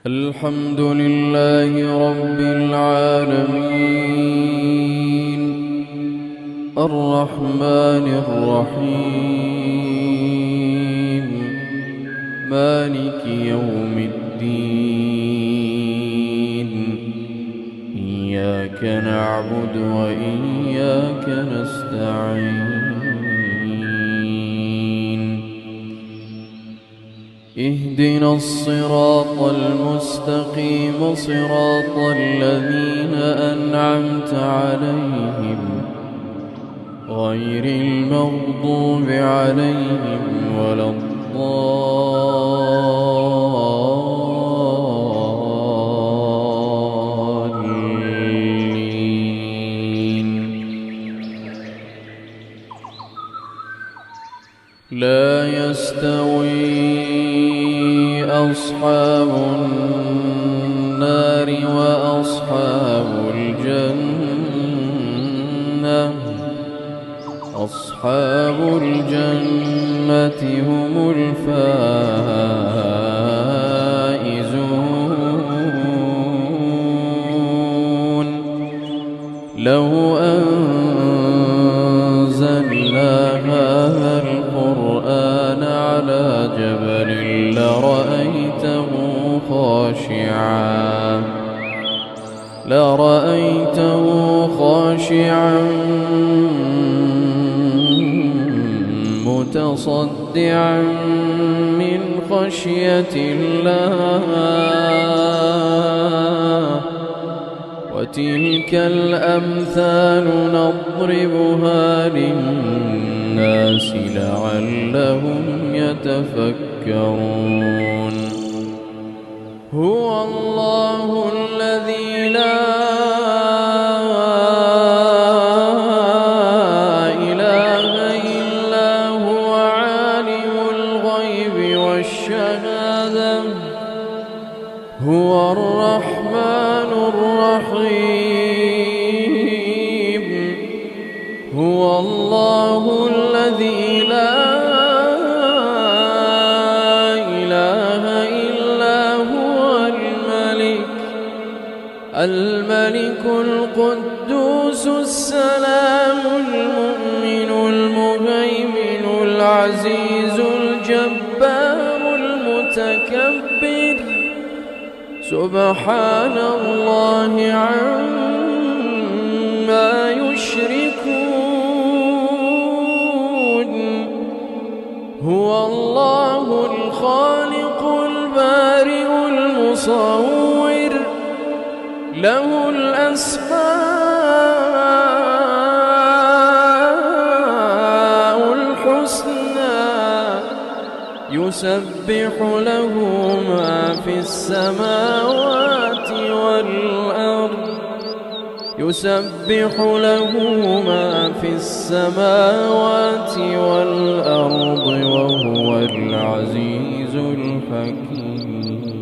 الحمد لله رب العالمين الرحمن الرحيم مالك يوم الدين إياك نعبد وإياك نستعين اهدنا الصراط المستقيم صراط الذين أنعمت عليهم غير المغضوب عليهم ولا الضالين. لا يستوي أصحاب النار وأصحاب الجنة أصحاب الجنة هم الفائزون. لو أنزلنا هذا القرآن على جبل لرأيته خاشعا متصدعا من خشية الله. وتلك الأمثال نضربها للناس لعلهم يتفكرون. هو الله الذي لا إله إلا هو عالم الغيب والشهادة هو الرحمن الرحيم. هو الله الذي لا الملك القدوس السلام المؤمن المهيمن العزيز الجبار المتكبر سبحان الله عما يشركون. هو الله الخالق البارئ المصور له الأسماء الحسنى يسبح له ما في السماوات والأرض يسبح له ما في السماوات والأرض وهو العزيز الحكيم.